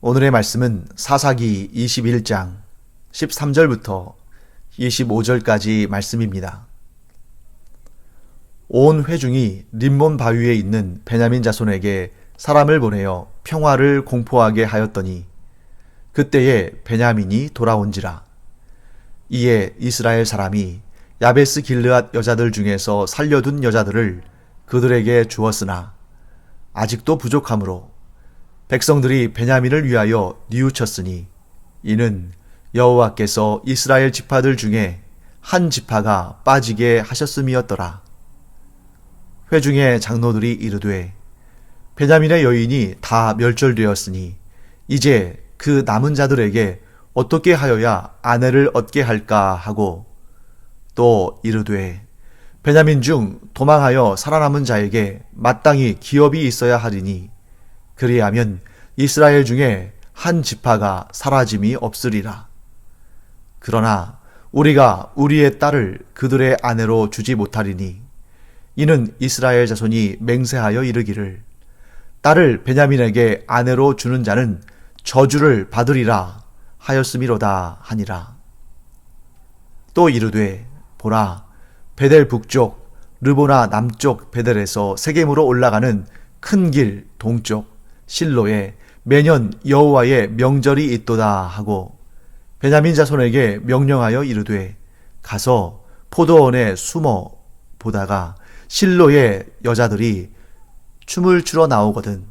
오늘의 말씀은 사사기 21장 13절부터 25절까지 말씀입니다. 온 회중이 림몬 바위에 있는 베냐민 자손에게 사람을 보내어 평화를 공포하게 하였더니 그때에 베냐민이 돌아온지라. 이에 이스라엘 사람이 야베스 길르앗 여자들 중에서 살려둔 여자들을 그들에게 주었으나 아직도 부족하므로 백성들이 베냐민을 위하여 뉘우쳤으니 이는 여호와께서 이스라엘 지파들 중에 한 지파가 빠지게 하셨음이었더라. 회중의 장로들이 이르되 베냐민의 여인이 다 멸절되었으니 이제 그 남은 자들에게 어떻게 하여야 아내를 얻게 할까 하고 또 이르되 베냐민 중 도망하여 살아남은 자에게 마땅히 기업이 있어야 하리니 그리하면 이스라엘 중에 한 지파가 사라짐이 없으리라. 그러나 우리가 우리의 딸을 그들의 아내로 주지 못하리니 이는 이스라엘 자손이 맹세하여 이르기를 딸을 베냐민에게 아내로 주는 자는 저주를 받으리라 하였음이로다 하니라. 또 이르되 보라 베델 북쪽 르보나 남쪽 베델에서 세겜으로 올라가는 큰 길 동쪽 실로에 매년 여호와의 명절이 있도다 하고 베냐민 자손에게 명령하여 이르되 가서 포도원에 숨어 보다가 실로의 여자들이 춤을 추러 나오거든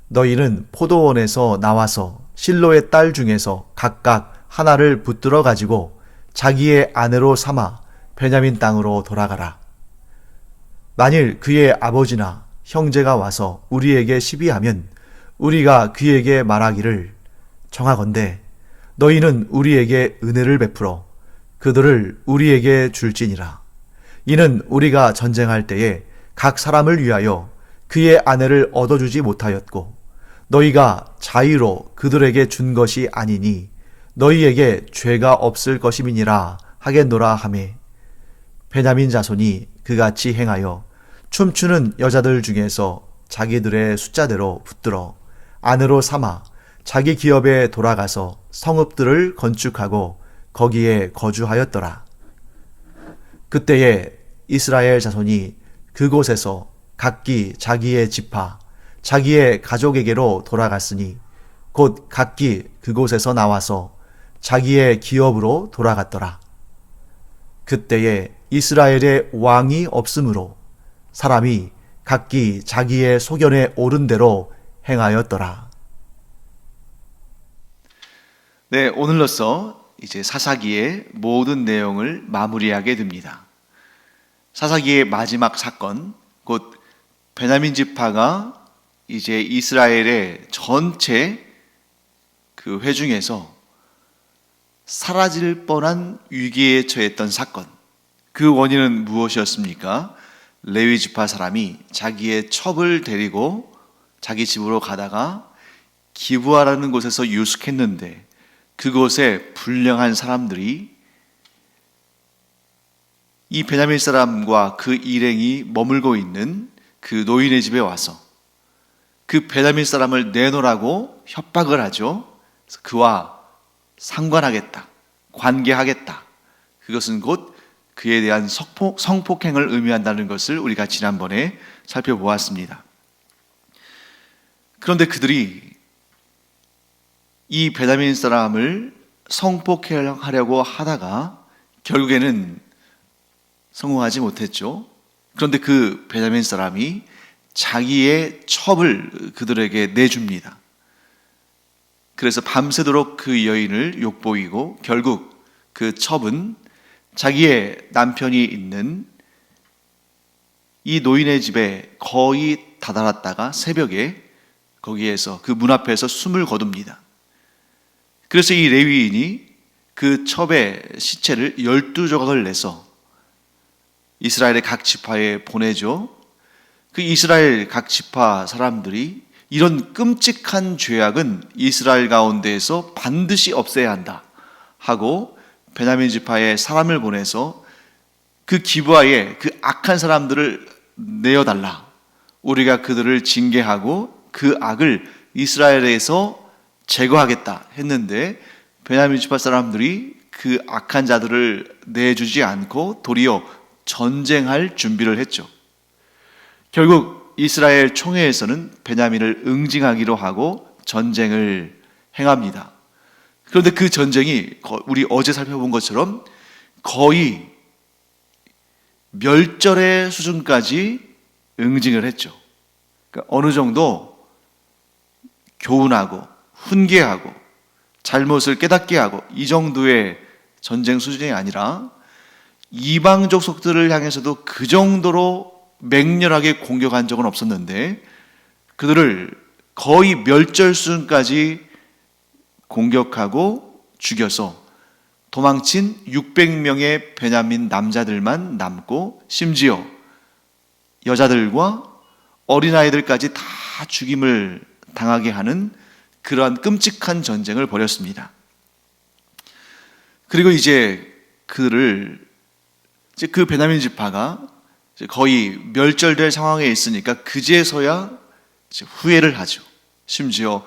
너희는 포도원에서 나와서 실로의 딸 중에서 각각 하나를 붙들어 가지고 자기의 아내로 삼아 베냐민 땅으로 돌아가라. 만일 그의 아버지나 형제가 와서 우리에게 시비하면 우리가 그에게 말하기를 청하건대 너희는 우리에게 은혜를 베풀어 그들을 우리에게 줄지니라. 이는 우리가 전쟁할 때에 각 사람을 위하여 그의 아내를 얻어주지 못하였고 너희가 자의로 그들에게 준 것이 아니니 너희에게 죄가 없을 것임이니라 하겠노라 하매 베냐민 자손이 그같이 행하여 춤추는 여자들 중에서 자기들의 숫자대로 붙들어 아내로 삼아 자기 기업에 돌아가서 성읍들을 건축하고 거기에 거주하였더라. 그때에 이스라엘 자손이 그곳에서 각기 자기의 지파, 자기의 가족에게로 돌아갔으니 곧 각기 그곳에서 나와서 자기의 기업으로 돌아갔더라. 그때에 이스라엘의 왕이 없으므로 사람이 각기 자기의 소견에 옳은 대로 행하였더라. 네, 오늘로써 이제 사사기의 모든 내용을 마무리하게 됩니다. 사사기의 마지막 사건, 곧 베냐민 지파가 이제 이스라엘의 전체 그 회중에서 사라질 뻔한 위기에 처했던 사건. 그 원인은 무엇이었습니까? 레위 지파 사람이 자기의 첩을 데리고 자기 집으로 가다가 기브아라는 곳에서 유숙했는데 그곳에 불량한 사람들이 이 베냐민 사람과 그 일행이 머물고 있는 그 노인의 집에 와서 그 베냐민 사람을 내놓으라고 협박을 하죠. 그래서 그와 상관하겠다, 관계하겠다. 그것은 곧 그에 대한 성폭행을 의미한다는 것을 우리가 지난번에 살펴보았습니다. 그런데 그들이 이 베냐민 사람을 성폭행하려고 하다가 결국에는 성공하지 못했죠. 그런데 그 베냐민 사람이 자기의 첩을 그들에게 내줍니다. 그래서 밤새도록 그 여인을 욕보이고 결국 그 첩은 자기의 남편이 있는 이 노인의 집에 거의 다다랐다가 새벽에 거기에서 그 문 앞에서 숨을 거둡니다. 그래서 이 레위인이 그 첩의 시체를 12조각을 내서 이스라엘의 각 지파에 보내죠. 그 이스라엘 각 지파 사람들이 이런 끔찍한 죄악은 이스라엘 가운데에서 반드시 없애야 한다 하고 베냐민 지파에 사람을 보내서 그 기브아에 그 악한 사람들을 내어달라. 우리가 그들을 징계하고 그 악을 이스라엘에서 제거하겠다 했는데 베냐민 지파 사람들이 그 악한 자들을 내주지 않고 도리어 전쟁할 준비를 했죠. 결국 이스라엘 총회에서는 베냐민을 응징하기로 하고 전쟁을 행합니다. 그런데 그 전쟁이 우리 어제 살펴본 것처럼 거의 멸절의 수준까지 응징을 했죠. 그러니까 어느 정도 교훈하고 훈계하고 잘못을 깨닫게 하고 이 정도의 전쟁 수준이 아니라 이방 족속들을 향해서도 그 정도로 맹렬하게 공격한 적은 없었는데 그들을 거의 멸절 수준까지 공격하고 죽여서 도망친 600명의 베냐민 남자들만 남고 심지어 여자들과 어린아이들까지 다 죽임을 당하게 하는 그러한 끔찍한 전쟁을 벌였습니다. 그리고 이제 그 베냐민 지파가 거의 멸절될 상황에 있으니까 그제서야 후회를 하죠. 심지어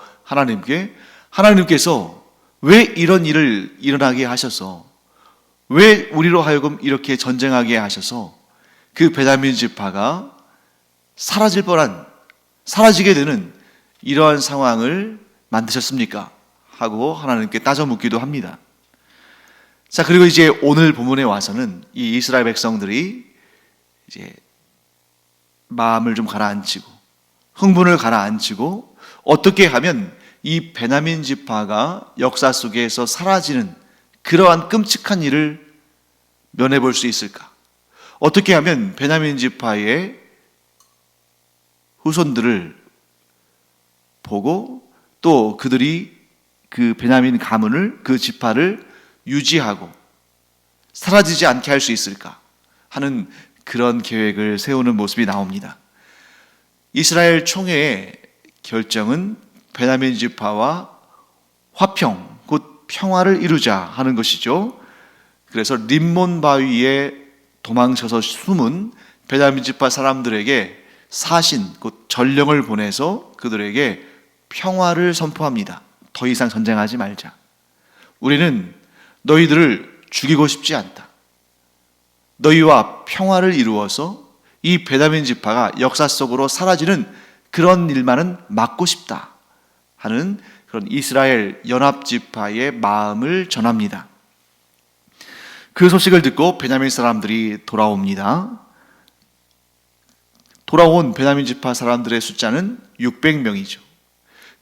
하나님께서 왜 이런 일을 일어나게 하셔서 왜 우리로 하여금 이렇게 전쟁하게 하셔서 그 베냐민 지파가 사라지게 되는 이러한 상황을 만드셨습니까? 하고 하나님께 따져 묻기도 합니다. 자, 그리고 이제 오늘 본문에 와서는 이 이스라엘 백성들이 이제 마음을 좀 가라앉히고 흥분을 가라앉히고 어떻게 하면 이 베냐민 지파가 역사 속에서 사라지는 그러한 끔찍한 일을 면해볼 수 있을까? 어떻게 하면 베냐민 지파의 후손들을 보고 또 그들이 그 베냐민 가문을 그 지파를 유지하고 사라지지 않게 할 수 있을까 하는 그런 계획을 세우는 모습이 나옵니다. 이스라엘 총회의 결정은 베냐민 지파와 화평, 곧 평화를 이루자 하는 것이죠. 그래서 림몬 바위에 도망쳐서 숨은 베냐민 지파 사람들에게 사신, 곧 전령을 보내서 그들에게 평화를 선포합니다. 더 이상 전쟁하지 말자. 우리는 너희들을 죽이고 싶지 않다. 너희와 평화를 이루어서 이 베냐민 지파가 역사 속으로 사라지는 그런 일만은 막고 싶다 하는 그런 이스라엘 연합 지파의 마음을 전합니다. 그 소식을 듣고 베냐민 사람들이 돌아옵니다. 돌아온 베냐민 지파 사람들의 숫자는 600명이죠.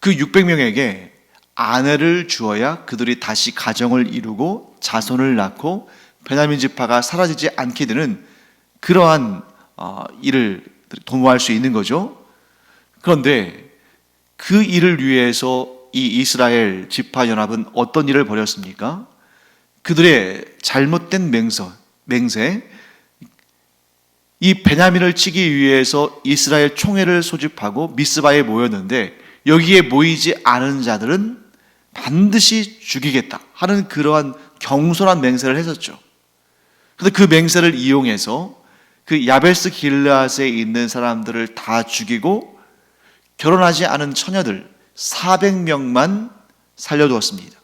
그 600명에게 아내를 주어야 그들이 다시 가정을 이루고 자손을 낳고 베냐민 지파가 사라지지 않게 되는 그러한 일을 도모할 수 있는 거죠. 그런데 그 일을 위해서 이 이스라엘 지파 연합은 어떤 일을 벌였습니까? 그들의 잘못된 맹세, 이 베냐민을 치기 위해서 이스라엘 총회를 소집하고 미스바에 모였는데 여기에 모이지 않은 자들은 반드시 죽이겠다 하는 그러한 경솔한 맹세를 했었죠. 그런데 그 맹세를 이용해서 그 야베스 길르앗에 있는 사람들을 다 죽이고 결혼하지 않은 처녀들 400명만 살려두었습니다.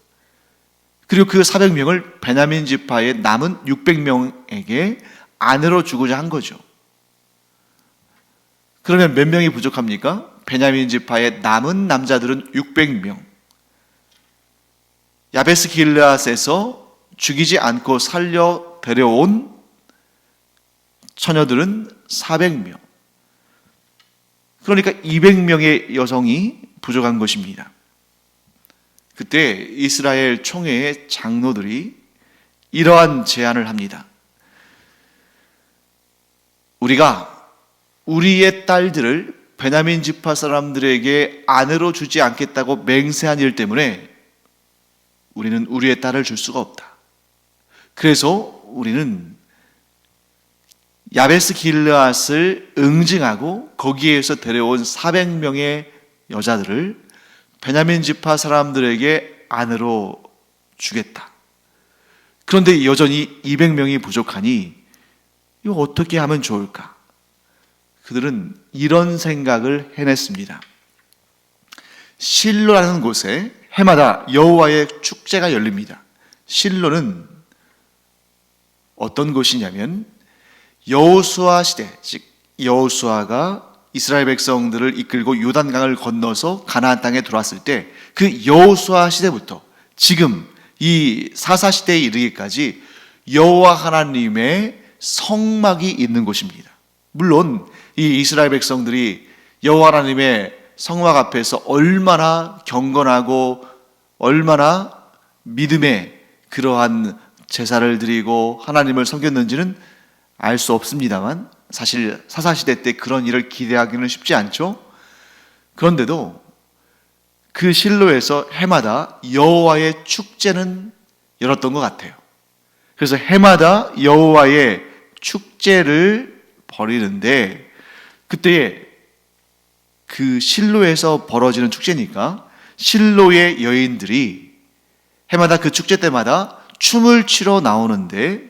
그리고 그 400명을 베냐민 지파의 남은 600명에게 아내로 주고자 한 거죠. 그러면 몇 명이 부족합니까? 베냐민 지파의 남은 남자들은 600명. 야베스 길르앗에서 죽이지 않고 살려 데려온 처녀들은 400명. 그러니까 200명의 여성이 부족한 것입니다. 그때 이스라엘 총회의 장로들이 이러한 제안을 합니다. 우리가 우리의 딸들을 베냐민 지파 사람들에게 아내로 주지 않겠다고 맹세한 일 때문에 우리는 우리의 딸을 줄 수가 없다. 그래서 우리는 야베스 길르앗을 응징하고 거기에서 데려온 400명의 여자들을 베냐민 지파 사람들에게 아내로 주겠다. 그런데 여전히 200명이 부족하니 이거 어떻게 하면 좋을까? 그들은 이런 생각을 해냈습니다. 실로라는 곳에 해마다 여호와의 축제가 열립니다. 실로는 어떤 곳이냐면 여호수아 시대, 즉 여호수아가 이스라엘 백성들을 이끌고 요단강을 건너서 가나안 땅에 들어왔을 때 그 여호수아 시대부터 지금 이 사사 시대에 이르기까지 여호와 하나님의 성막이 있는 곳입니다. 물론 이 이스라엘 백성들이 여호와 하나님의 성막 앞에서 얼마나 경건하고 얼마나 믿음의 그러한 제사를 드리고 하나님을 섬겼는지는 알 수 없습니다만 사실 사사시대 때 그런 일을 기대하기는 쉽지 않죠. 그런데도 그 실로에서 해마다 여호와의 축제는 열었던 것 같아요. 그래서 해마다 여호와의 축제를 벌이는데 그때에 그 실로에서 벌어지는 축제니까 실로의 여인들이 해마다 그 축제 때마다 춤을 추러 나오는데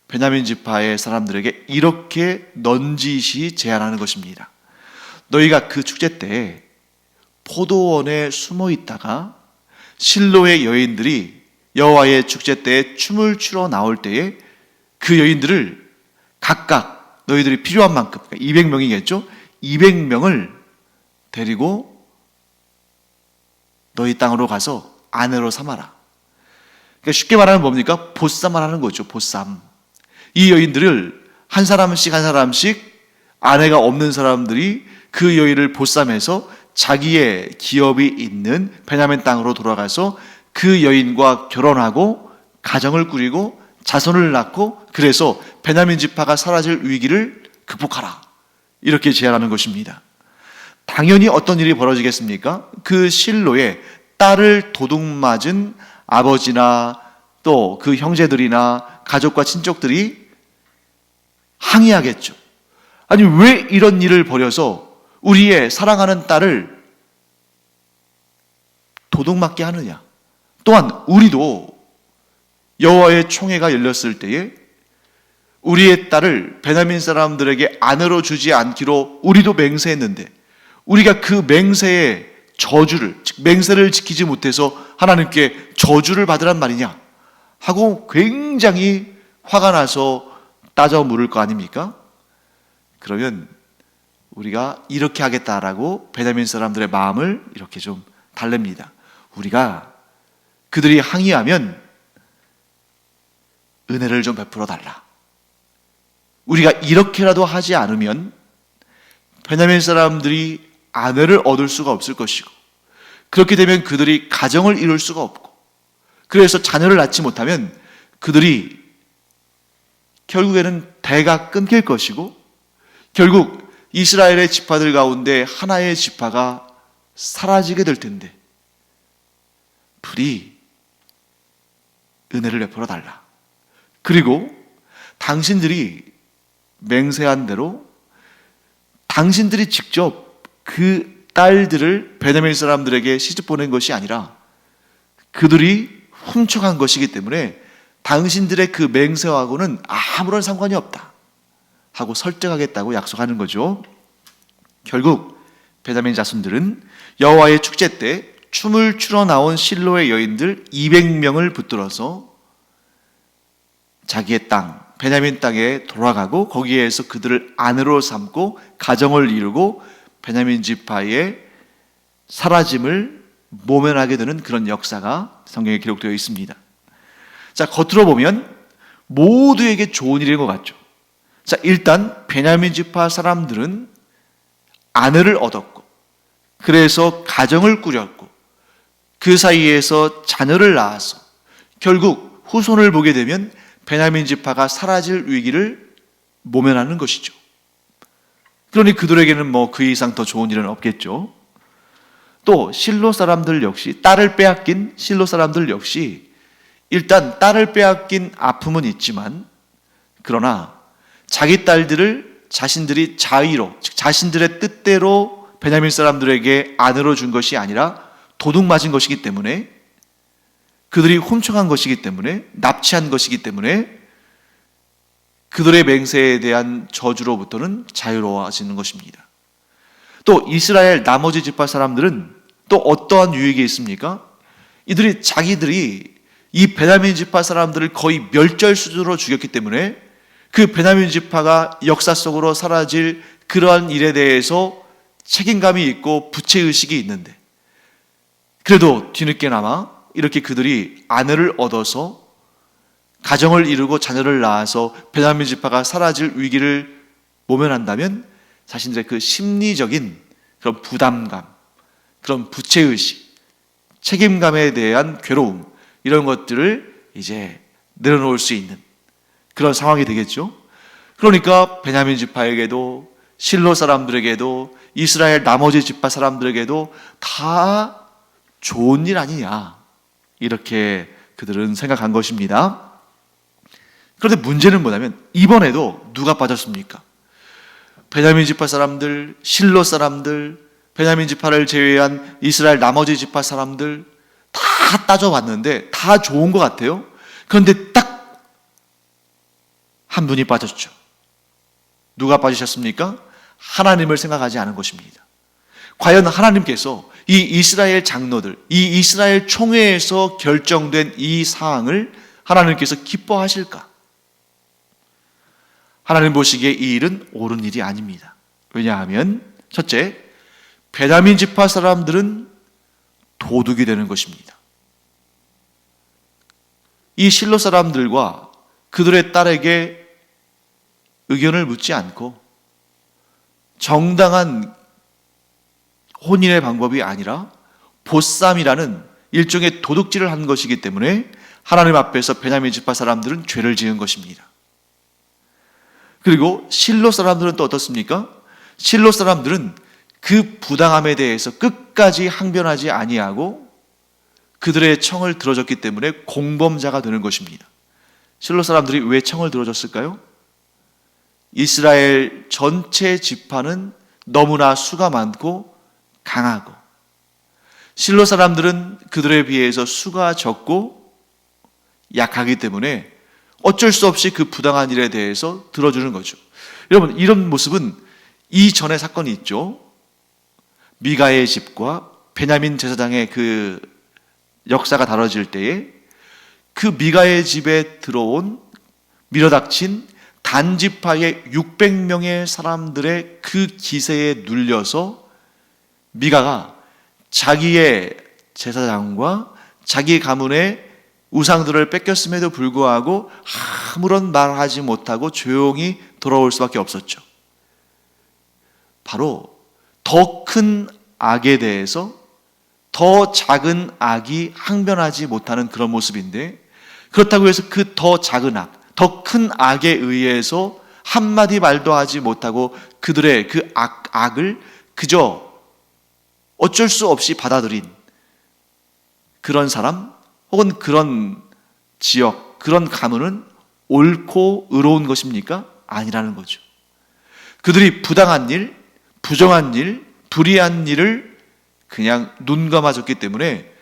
베냐민 지파의 사람들에게 이렇게 넌지시 제안하는 것입니다. 너희가 그 축제 때 포도원에 숨어 있다가 실로의 여인들이 여호와의 축제 때 춤을 추러 나올 때에 그 여인들을 각각 너희들이 필요한 만큼 200명이겠죠? 200명을 데리고 너희 땅으로 가서 아내로 삼아라. 그러니까 쉽게 말하면 뭡니까? 보쌈하라는 거죠. 보쌈. 이 여인들을 한 사람씩 아내가 없는 사람들이 그 여인을 보쌈해서 자기의 기업이 있는 베냐민 땅으로 돌아가서 그 여인과 결혼하고 가정을 꾸리고 자손을 낳고 그래서 베냐민 지파가 사라질 위기를 극복하라. 이렇게 제안하는 것입니다. 당연히 어떤 일이 벌어지겠습니까? 그 실로에 딸을 도둑맞은 아버지나 또 그 형제들이나 가족과 친족들이 항의하겠죠. 아니 왜 이런 일을 벌여서 우리의 사랑하는 딸을 도둑맞게 하느냐. 또한 우리도 여호와의 총회가 열렸을 때에 우리의 딸을 베냐민 사람들에게 아내로 주지 않기로 우리도 맹세했는데 우리가 그 맹세의 저주를, 즉 맹세를 지키지 못해서 하나님께 저주를 받으란 말이냐 하고 굉장히 화가 나서 따져 물을 거 아닙니까? 그러면 우리가 이렇게 하겠다라고 베냐민 사람들의 마음을 이렇게 좀 달랩니다. 우리가 그들이 항의하면 은혜를 좀 베풀어 달라. 우리가 이렇게라도 하지 않으면 베냐민 사람들이 아내를 얻을 수가 없을 것이고 그렇게 되면 그들이 가정을 이룰 수가 없고 그래서 자녀를 낳지 못하면 그들이 결국에는 대가 끊길 것이고 결국 이스라엘의 지파들 가운데 하나의 지파가 사라지게 될 텐데 부디 은혜를 베풀어 달라. 그리고 당신들이 맹세한 대로 당신들이 직접 그 딸들을 베냐민 사람들에게 시집 보낸 것이 아니라 그들이 훔쳐간 것이기 때문에 당신들의 그 맹세하고는 아무런 상관이 없다 하고 설득하겠다고 약속하는 거죠. 결국 베냐민 자손들은 여호와의 축제 때 춤을 추러 나온 실로의 여인들 200명을 붙들어서 자기의 땅, 베냐민 땅에 돌아가고 거기에서 그들을 아내로 삼고 가정을 이루고 베냐민 지파의 사라짐을 모면하게 되는 그런 역사가 성경에 기록되어 있습니다. 자, 겉으로 보면 모두에게 좋은 일인 것 같죠. 자, 일단 베냐민 지파 사람들은 아내를 얻었고 그래서 가정을 꾸렸고 그 사이에서 자녀를 낳아서 결국 후손을 보게 되면 베냐민 지파가 사라질 위기를 모면하는 것이죠. 그러니 그들에게는 뭐 그 이상 더 좋은 일은 없겠죠. 또 실로 사람들 역시 딸을 빼앗긴 실로 사람들 역시 일단 딸을 빼앗긴 아픔은 있지만 그러나 자기 딸들을 자신들이 자의로 즉 자신들의 뜻대로 베냐민 사람들에게 아내로 준 것이 아니라 도둑 맞은 것이기 때문에 그들이 훔쳐간 것이기 때문에 납치한 것이기 때문에 그들의 맹세에 대한 저주로부터는 자유로워지는 것입니다. 또 이스라엘 나머지 지파 사람들은 또 어떠한 유익이 있습니까? 이들이 자기들이 이 베냐민 지파 사람들을 거의 멸절 수준으로 죽였기 때문에 그 베냐민 지파가 역사 속으로 사라질 그러한 일에 대해서 책임감이 있고 부채의식이 있는데, 그래도 뒤늦게나마 이렇게 그들이 아내를 얻어서 가정을 이루고 자녀를 낳아서 베냐민 지파가 사라질 위기를 모면한다면 자신들의 그 심리적인 그런 부담감, 그런 부채의식, 책임감에 대한 괴로움, 이런 것들을 이제 내려놓을 수 있는 그런 상황이 되겠죠. 그러니까 베냐민 지파에게도 실로 사람들에게도 이스라엘 나머지 지파 사람들에게도 다 좋은 일 아니냐, 이렇게 그들은 생각한 것입니다. 그런데 문제는 뭐냐면 이번에도 누가 빠졌습니까? 베냐민 지파 사람들, 실로 사람들, 베냐민 지파를 제외한 이스라엘 나머지 지파 사람들 다 따져봤는데 다 좋은 것 같아요. 그런데 딱 한 분이 빠졌죠. 누가 빠지셨습니까? 하나님을 생각하지 않은 것입니다. 과연 하나님께서 이 이스라엘 장로들, 이 이스라엘 총회에서 결정된 이 사항을 하나님께서 기뻐하실까? 하나님 보시기에 이 일은 옳은 일이 아닙니다. 왜냐하면 첫째, 베냐민 지파 사람들은 도둑이 되는 것입니다. 이 실로 사람들과 그들의 딸에게 의견을 묻지 않고 정당한 혼인의 방법이 아니라 보쌈이라는 일종의 도둑질을 한 것이기 때문에 하나님 앞에서 베냐민 지파 사람들은 죄를 지은 것입니다. 그리고 실로 사람들은 또 어떻습니까? 실로 사람들은 그 부당함에 대해서 끝까지 항변하지 아니하고 그들의 청을 들어줬기 때문에 공범자가 되는 것입니다. 실로 사람들이 왜 청을 들어줬을까요? 이스라엘 전체 지파는 너무나 수가 많고 강하고, 실로 사람들은 그들에 비해서 수가 적고 약하기 때문에 어쩔 수 없이 그 부당한 일에 대해서 들어주는 거죠. 여러분, 이런 모습은 이전에 사건이 있죠. 미가의 집과 베냐민 제사장의 그 역사가 다뤄질 때에 그 미가의 집에 들어온 밀어닥친 단지파의 600명의 사람들의 그 기세에 눌려서 미가가 자기의 제사장과 자기 가문의 우상들을 뺏겼음에도 불구하고 아무런 말하지 못하고 조용히 돌아올 수밖에 없었죠. 바로 더 큰 악에 대해서 더 작은 악이 항변하지 못하는 그런 모습인데, 그렇다고 해서 그 더 작은 악, 더 큰 악에 의해서 한마디 말도 하지 못하고 그들의 그 악을 그저 어쩔 수 없이 받아들인 그런 사람 혹은 그런 지역, 그런 가문은 옳고 의로운 것입니까? 아니라는 거죠. 그들이 부당한 일, 부정한 일, 불의한 일을 그냥 눈 감아줬기 때문에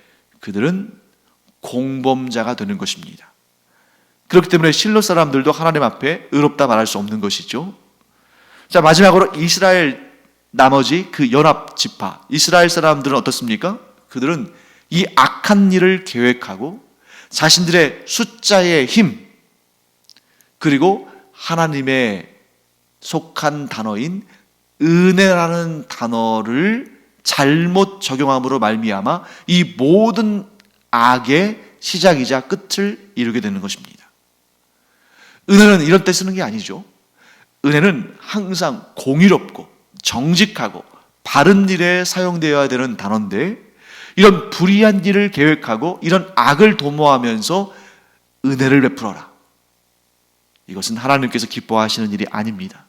그들은 공범자가 되는 것입니다. 그렇기 때문에 실로 사람들도 하나님 앞에 의롭다 말할 수 없는 것이죠. 자, 마지막으로 이스라엘 나머지 그 연합 지파, 이스라엘 사람들은 어떻습니까? 그들은 이 악한 일을 계획하고 자신들의 숫자의 힘, 그리고 하나님의 속한 단어인 은혜라는 단어를 잘못 적용함으로 말미암아 이 모든 악의 시작이자 끝을 이루게 되는 것입니다. 은혜는 이런 때 쓰는 게 아니죠. 은혜는 항상 공의롭고 정직하고 바른 일에 사용되어야 되는 단어인데, 이런 불의한 일을 계획하고 이런 악을 도모하면서 은혜를 베풀어라, 이것은 하나님께서 기뻐하시는 일이 아닙니다.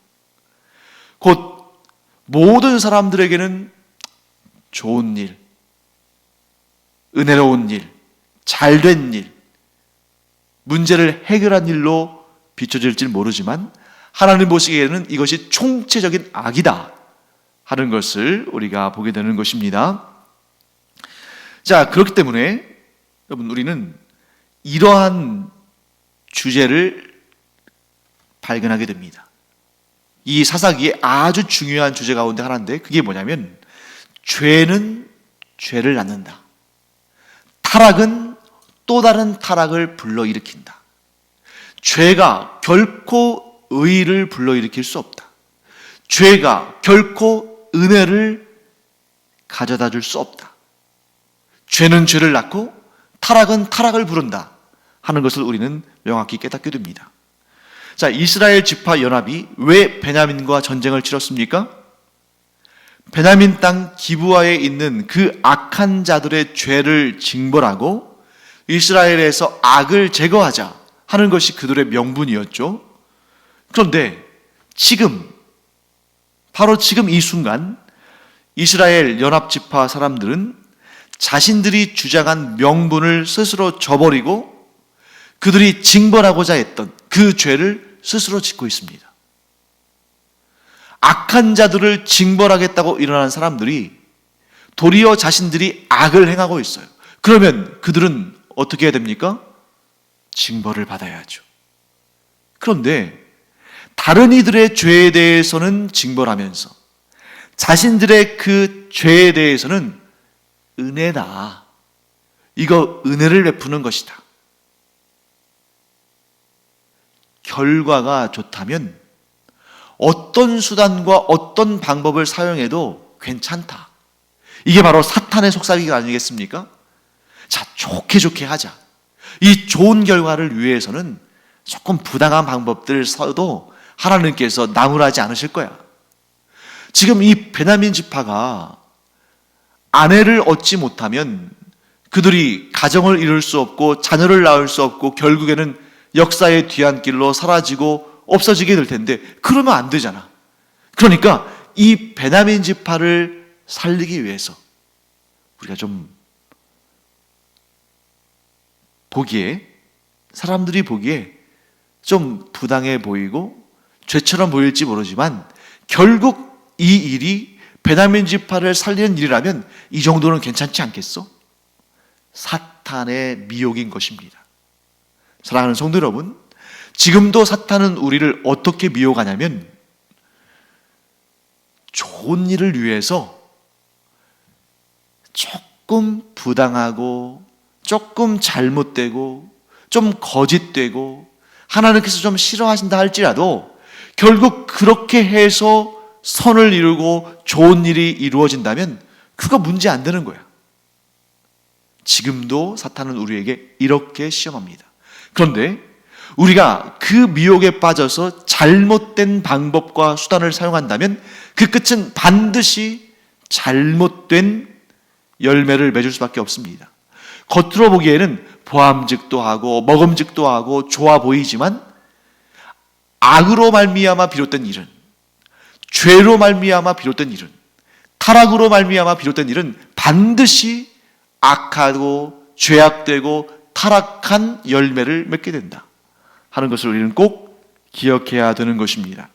곧 모든 사람들에게는 좋은 일, 은혜로운 일, 잘된 일, 문제를 해결한 일로 비춰질지 모르지만 하나님 보시기에는 이것이 총체적인 악이다 하는 것을 우리가 보게 되는 것입니다. 자, 그렇기 때문에 여러분, 우리는 이러한 주제를 발견하게 됩니다. 이 사사기에 아주 중요한 주제 가운데 하나인데, 그게 뭐냐면 죄는 죄를 낳는다. 타락은 또 다른 타락을 불러일으킨다. 죄가 결코 의를 불러일으킬 수 없다. 죄가 결코 은혜를 가져다 줄 수 없다. 죄는 죄를 낳고 타락은 타락을 부른다 하는 것을 우리는 명확히 깨닫게 됩니다. 자, 이스라엘 지파 연합이 왜 베냐민과 전쟁을 치렀습니까? 베냐민 땅 기브아에 있는 그 악한 자들의 죄를 징벌하고 이스라엘에서 악을 제거하자 하는 것이 그들의 명분이었죠. 그런데 바로 지금 이 순간 이스라엘 연합지파 사람들은 자신들이 주장한 명분을 스스로 저버리고 그들이 징벌하고자 했던 그 죄를 스스로 짓고 있습니다. 악한 자들을 징벌하겠다고 일어난 사람들이 도리어 자신들이 악을 행하고 있어요. 그러면 그들은 어떻게 해야 됩니까? 징벌을 받아야 하죠. 그런데 다른 이들의 죄에 대해서는 징벌하면서 자신들의 그 죄에 대해서는 은혜다. 이거 은혜를 베푸는 것이다. 결과가 좋다면 어떤 수단과 어떤 방법을 사용해도 괜찮다. 이게 바로 사탄의 속삭이가 아니겠습니까? 자, 좋게 하자. 이 좋은 결과를 위해서는 조금 부당한 방법들을 써도 하나님께서 나무라지 않으실 거야. 지금 이 베냐민 지파가 아내를 얻지 못하면 그들이 가정을 이룰 수 없고 자녀를 낳을 수 없고 결국에는 역사의 뒤안길로 사라지고 없어지게 될 텐데 그러면 안 되잖아. 그러니까 이 베냐민 지파를 살리기 위해서 우리가 좀 사람들이 보기에 좀 부당해 보이고 죄처럼 보일지 모르지만 결국 이 일이 베냐민 지파를 살리는 일이라면 이 정도는 괜찮지 않겠어? 사탄의 미혹인 것입니다. 사랑하는 성도 여러분, 지금도 사탄은 우리를 어떻게 미혹하냐면 좋은 일을 위해서 조금 부당하고 조금 잘못되고 좀 거짓되고 하나님께서 좀 싫어하신다 할지라도 결국 그렇게 해서 선을 이루고 좋은 일이 이루어진다면 그거 문제 안 되는 거야. 지금도 사탄은 우리에게 이렇게 시험합니다. 그런데 우리가 그 미혹에 빠져서 잘못된 방법과 수단을 사용한다면 그 끝은 반드시 잘못된 열매를 맺을 수밖에 없습니다. 겉으로 보기에는 보암직도 하고 먹음직도 하고 좋아 보이지만 악으로 말미암아 비롯된 일은, 죄로 말미암아 비롯된 일은, 타락으로 말미암아 비롯된 일은 반드시 악하고 죄악되고 타락한 열매를 맺게 된다 하는 것을 우리는 꼭 기억해야 되는 것입니다.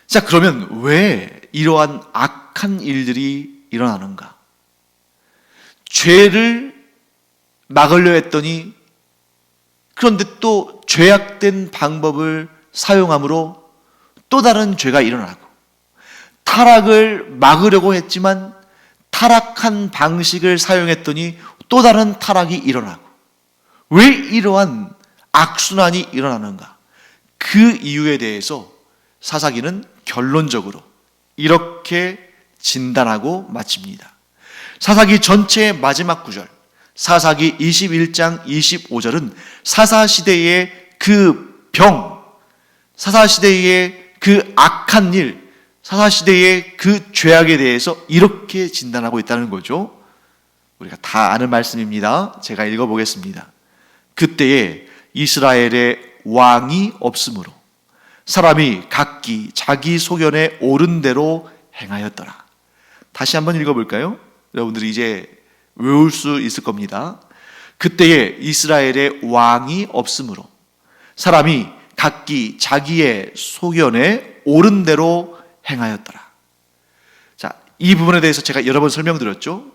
자, 그러면 왜 이러한 악한 일들이 일어나는가? 죄를 막으려 했더니 그런데 또 죄악된 방법을 사용함으로 또 다른 죄가 일어나고, 타락을 막으려고 했지만 타락한 방식을 사용했더니 또 다른 타락이 일어나고, 왜 이러한 악순환이 일어나는가? 그 이유에 대해서 사사기는 결론적으로 이렇게 진단하고 마칩니다. 사사기 전체의 마지막 구절, 사사기 21장 25절은 사사시대의 그 병, 사사시대의 그 악한 일, 사사시대의 그 죄악에 대해서 이렇게 진단하고 있다는 거죠. 우리가 다 아는 말씀입니다. 제가 읽어보겠습니다. 그때에 이스라엘의 왕이 없으므로 사람이 각기 자기 소견에 옳은 대로 행하였더라. 다시 한번 읽어볼까요? 여러분들이 이제 외울 수 있을 겁니다. 그때에 이스라엘의 왕이 없으므로 사람이 각기 자기의 소견에 옳은 대로 행하였더라. 자, 이 부분에 대해서 제가 여러 번 설명드렸죠.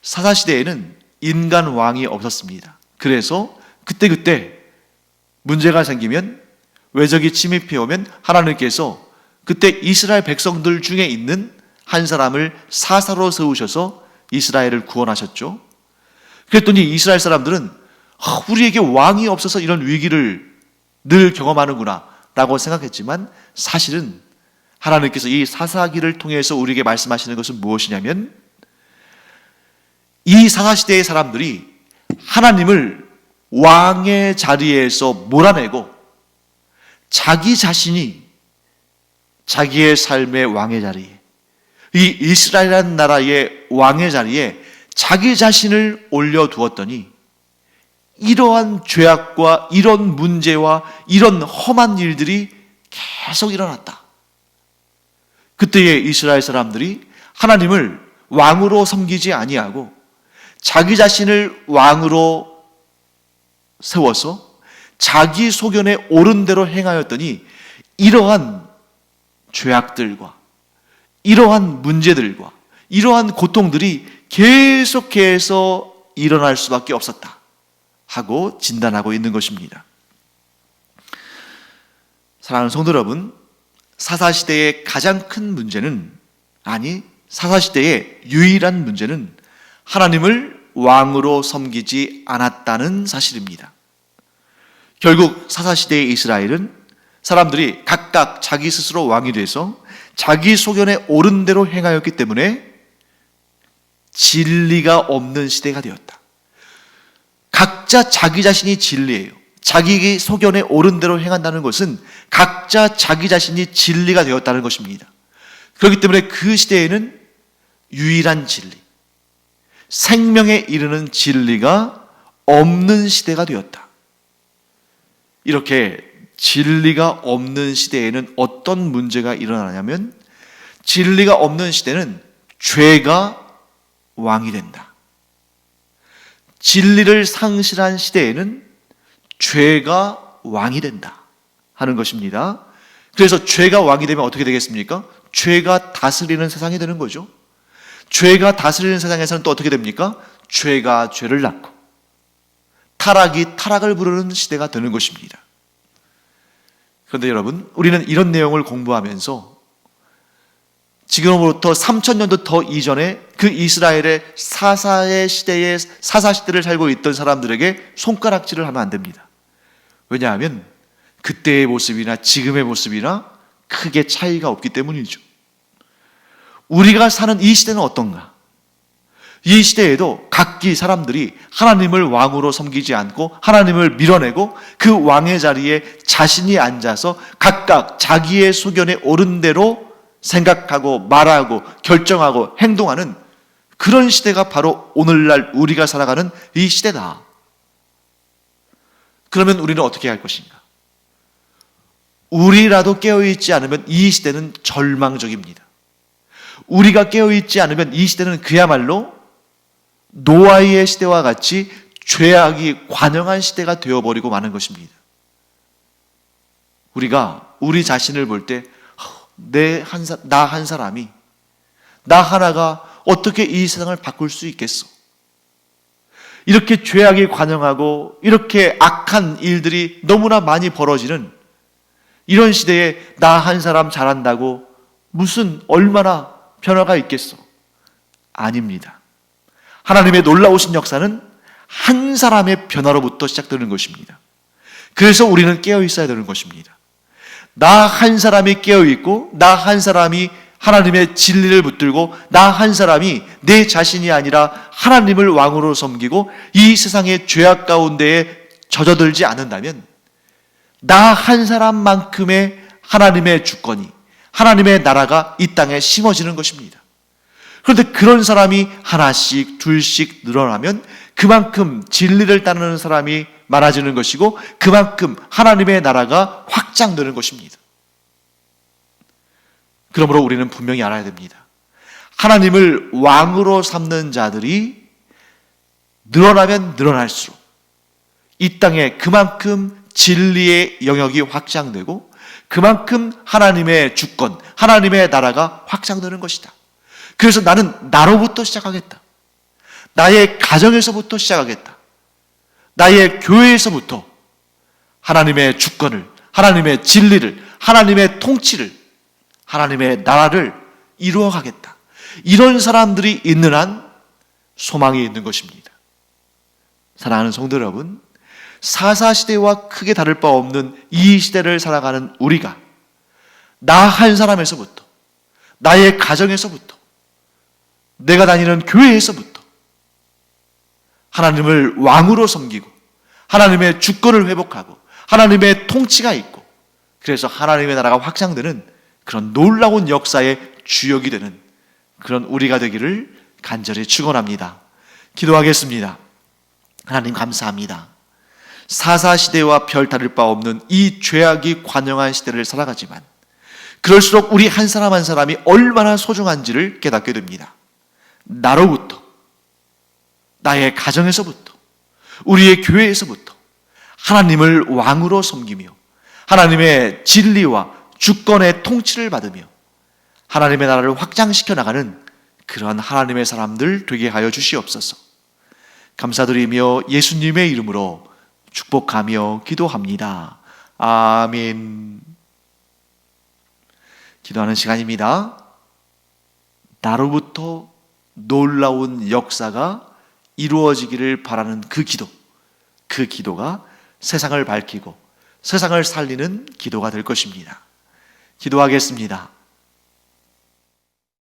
사사시대에는 인간 왕이 없었습니다. 그래서 그때 문제가 생기면, 외적이 침입해 오면 하나님께서 그때 이스라엘 백성들 중에 있는 한 사람을 사사로 세우셔서 이스라엘을 구원하셨죠. 그랬더니 이스라엘 사람들은 우리에게 왕이 없어서 이런 위기를 늘 경험하는구나 라고 생각했지만, 사실은 하나님께서 이 사사기를 통해서 우리에게 말씀하시는 것은 무엇이냐면, 이 사사시대의 사람들이 하나님을 왕의 자리에서 몰아내고 자기 자신이 자기의 삶의 왕의 자리에, 이 이스라엘이라는 나라의 왕의 자리에 자기 자신을 올려두었더니 이러한 죄악과 이런 문제와 이런 험한 일들이 계속 일어났다. 그때의 이스라엘 사람들이 하나님을 왕으로 섬기지 아니하고 자기 자신을 왕으로 세워서 자기 소견에 옳은 대로 행하였더니 이러한 죄악들과 이러한 문제들과 이러한 고통들이 계속해서 일어날 수밖에 없었다 하고 진단하고 있는 것입니다. 사랑하는 성도 여러분, 사사시대의 가장 큰 문제는, 사사시대의 유일한 문제는 하나님을 왕으로 섬기지 않았다는 사실입니다. 결국 사사시대의 이스라엘은 사람들이 각각 자기 스스로 왕이 돼서 자기 소견에 옳은 대로 행하였기 때문에 진리가 없는 시대가 되었다. 각자 자기 자신이 진리예요. 자기 소견에 옳은 대로 행한다는 것은 각자 자기 자신이 진리가 되었다는 것입니다. 그렇기 때문에 그 시대에는 유일한 진리, 생명에 이르는 진리가 없는 시대가 되었다. 이렇게 진리가 없는 시대에는 어떤 문제가 일어나냐면, 진리가 없는 시대는 죄가 왕이 된다. 진리를 상실한 시대에는 죄가 왕이 된다 하는 것입니다. 그래서 죄가 왕이 되면 어떻게 되겠습니까? 죄가 다스리는 세상이 되는 거죠. 죄가 다스리는 세상에서는 또 어떻게 됩니까? 죄가 죄를 낳고 타락이 타락을 부르는 시대가 되는 것입니다. 그런데 여러분, 우리는 이런 내용을 공부하면서 지금으로부터 3000년도 더 이전에 그 이스라엘의 사사의 시대에, 사사 시대를 살고 있던 사람들에게 손가락질을 하면 안 됩니다. 왜냐하면 그때의 모습이나 지금의 모습이나 크게 차이가 없기 때문이죠. 우리가 사는 이 시대는 어떤가? 이 시대에도 각기 사람들이 하나님을 왕으로 섬기지 않고 하나님을 밀어내고 그 왕의 자리에 자신이 앉아서 각각 자기의 소견에 옳은 대로 생각하고 말하고 결정하고 행동하는 그런 시대가 바로 오늘날 우리가 살아가는 이 시대다. 그러면 우리는 어떻게 할 것인가? 우리라도 깨어있지 않으면 이 시대는 절망적입니다. 우리가 깨어있지 않으면 이 시대는 그야말로 노아의 시대와 같이 죄악이 관영한 시대가 되어버리고 마는 것입니다. 우리가 우리 자신을 볼 때 나 한 사람이, 나 하나가 어떻게 이 세상을 바꿀 수 있겠어? 이렇게 죄악이 관영하고 이렇게 악한 일들이 너무나 많이 벌어지는 이런 시대에 나 한 사람 잘한다고 무슨 얼마나 변화가 있겠어? 아닙니다. 하나님의 놀라우신 역사는 한 사람의 변화로부터 시작되는 것입니다. 그래서 우리는 깨어 있어야 되는 것입니다. 나 한 사람이 깨어 있고, 나 한 사람이 하나님의 진리를 붙들고, 나 한 사람이 내 자신이 아니라 하나님을 왕으로 섬기고 이 세상의 죄악 가운데에 젖어들지 않는다면 나 한 사람만큼의 하나님의 주권이, 하나님의 나라가 이 땅에 심어지는 것입니다. 그런데 그런 사람이 하나씩 둘씩 늘어나면 그만큼 진리를 따르는 사람이 많아지는 것이고 그만큼 하나님의 나라가 확장되는 것입니다. 그러므로 우리는 분명히 알아야 됩니다. 하나님을 왕으로 삼는 자들이 늘어나면 늘어날수록 이 땅에 그만큼 진리의 영역이 확장되고 그만큼 하나님의 주권, 하나님의 나라가 확장되는 것이다. 그래서 나는 나로부터 시작하겠다. 나의 가정에서부터 시작하겠다. 나의 교회에서부터 하나님의 주권을, 하나님의 진리를, 하나님의 통치를, 하나님의 나라를 이루어가겠다. 이런 사람들이 있는 한 소망이 있는 것입니다. 사랑하는 성도 여러분, 사사시대와 크게 다를 바 없는 이 시대를 살아가는 우리가 나 한 사람에서부터, 나의 가정에서부터, 내가 다니는 교회에서부터 하나님을 왕으로 섬기고 하나님의 주권을 회복하고 하나님의 통치가 있고, 그래서 하나님의 나라가 확장되는 그런 놀라운 역사의 주역이 되는 그런 우리가 되기를 간절히 축원합니다. 기도하겠습니다. 하나님 감사합니다. 사사시대와 별 다를 바 없는 이 죄악이 관영한 시대를 살아가지만 그럴수록 우리 한 사람 한 사람이 얼마나 소중한지를 깨닫게 됩니다. 나로부터, 나의 가정에서부터, 우리의 교회에서부터 하나님을 왕으로 섬기며 하나님의 진리와 주권의 통치를 받으며 하나님의 나라를 확장시켜 나가는 그러한 하나님의 사람들 되게 하여 주시옵소서. 감사드리며 예수님의 이름으로 축복하며 기도합니다. 아멘. 기도하는 시간입니다. 나로부터 놀라운 역사가 이루어지기를 바라는 그 기도가 세상을 밝히고 세상을 살리는 기도가 될 것입니다. 기도하겠습니다.